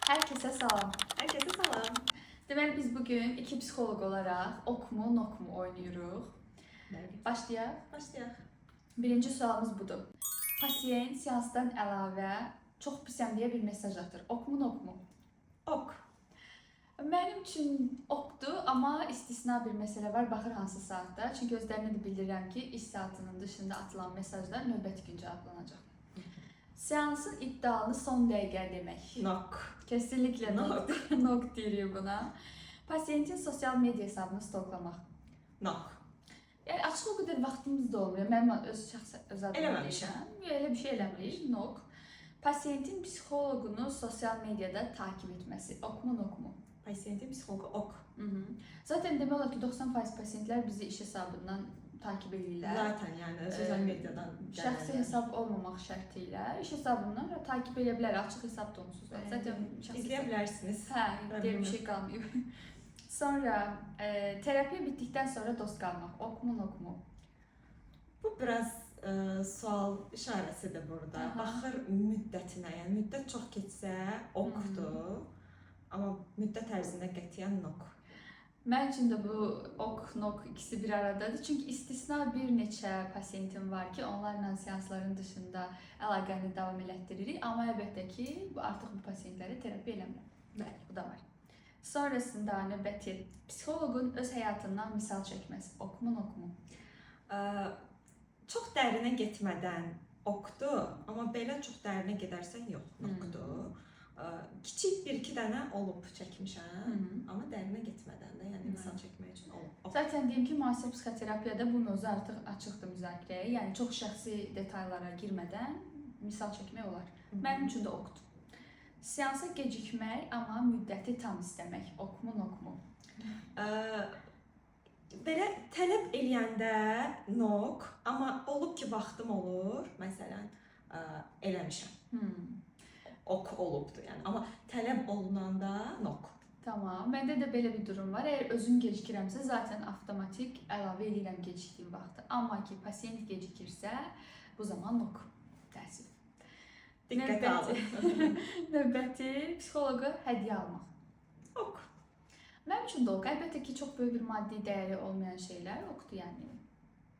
Herkese salam. Herkese salam. Deməli biz bugün iki psixoloq olaraq ok mu, nok mu oynuyoruz. Bəli. Başlayaq. Başlayaq. Birinci sualımız budur. Pasiyent seansdan əlavə çox pisəm deyə bir mesaj atır. Ok mu, nok mu? Ok. Mənim üçün okdur, amma istisna bir məsələ var. Baxır hansı saatda. Çünki özlərinə də bildirirəm ki, iş saatının dışında atılan mesajlar növbəti gün cavablanacaq. Seansın iddialını son dəqiqə demək. Nok. Kesinlikle nok. Nok deyirik buna. Pasiyentin sosyal medya hesabını stoklamaq. Nok. Yəni açıq o qədər vaxtımız da olmuyor. Mən öz adıma Eləməmişəm. deyirəm. Elə bir şey eləmirik. Nok. Pasiyentin psixoloqunu sosial medyada takip etməsi. Ok mu, nok mu? Pasiyentin psixoloqu ok. Zaten demək olar ki 90% pasiyentlər bizi iş hesabından takip edirlər. Zaten yəni sosial mediadan Şəxsi hesab olmamaq şərti ilə iş hesabından takip edə bilər. Açıq hesab da onsuz var. Zaten izləyə bilərsiniz. Hə, deyir bir şey qalmıyor. Sonra terapiya bitdikdən sonra dost qalmaq. Ok mu, nok mu? Bu biraz sual işarəsidir burada. Aha. Baxır müddətinə, yəni müddət çox keçsə okdur. Amma müddət ərzində qətiyyən nok. Mənim üçün də bu ok, nok ikisi bir aradadır. Çünki istisna bir neçə pasiyentim var ki, onlarla seansların dışında əlaqəni davam elətdiririk. Amma əlbəttə ki, artıq bu pasiyentlərə terapiya eləmirəm. Bəli, bu da var. Sonrasında növbəti psixoloqun öz həyatından misal çəkməsi. Ok mu, nok mu? Çox dərinə getmədən okdur, amma belə çox dərinə gedərsən yox, nokdur. Kiçik bir-iki dənə olub çəkmişəm, amma dərinə getmədən də, yəni misal çəkmək üçün olub. Zaten deyim ki, müasir psixoterapiyada bu mövzu artıq açıqdır müzakirəyə. Yəni çox şəxsi detallara girmədən misal çəkmək olar. Mənim üçün də okdur. Seansa gecikmək, amma müddəti tam istəmək. Ok mu, nok mu? Belə tələb eləyəndə nok, amma olub ki vaxtım olur, məsələn, eləmişəm. Ok olubdur yəni, amma tələb olunanda nok. Tamam, məndə də belə bir durum var. Əgər özüm gecikirəmsə, zaten avtomatik əlavə edirəm gecikdiyim vaxtı. Amma ki, pasiyent gecikirsə, bu zaman nok. Təəssüf. Diqqətə alın. Növbəti psixoloqa hədiyyə almaq. Ok. Mənim üçün də ok. Əlbəttə ki, çox böyük bir maddi dəyəri olmayan şeylər okdur, yəni.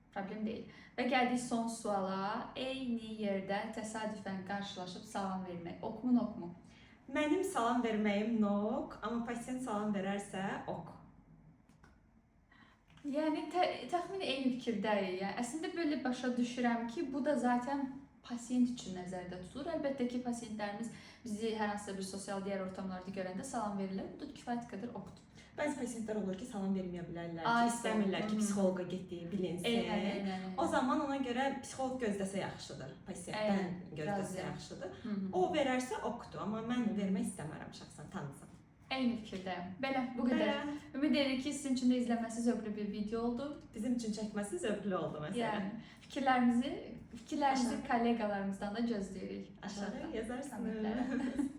Problem deyil. Və gəldik son suala. Eyni yerdə təsadüfən qarşılaşıb salam vermək. Ok mu, nok mu? Mənim salam verməyim nok, amma pasiyent salam verərsə ok. Yəni təxminən eyni fikirdəyik. Yəni əslində belə başa düşürəm ki, bu da zaten pasiyent üçün nəzərdə tutulur. Əlbəttə ki, pasiyentlərimiz bizi hər hansısa bir sosial digər ortamlarda görəndə salam verirlər. Bu da kifayət qədər okdur. Bəzi pasiyentlər olur ki, salam verməyə bilərlər ki, istəmirlər ki, psixoloqa getdiyi bilinsin. Eynən. O zaman ona görə psixoloq gözləsə yaxşıdır, pasiyentdən gözləsə yaxşıdır. O verərsə okdur, amma mən vermək istəmərəm şəxsən, tanısın. Eyni fikirdəyim. Belə, bu qədər. Ümid edirəm ki, sizin üçün də izləməsi zövqlü bir video oldu. Bizim üçün çəkməsi zövqlü oldu məsələn. Yəni fikirlərinizi kolleqalarımızdan da gözləyirik. Aşağıya yazarsınız.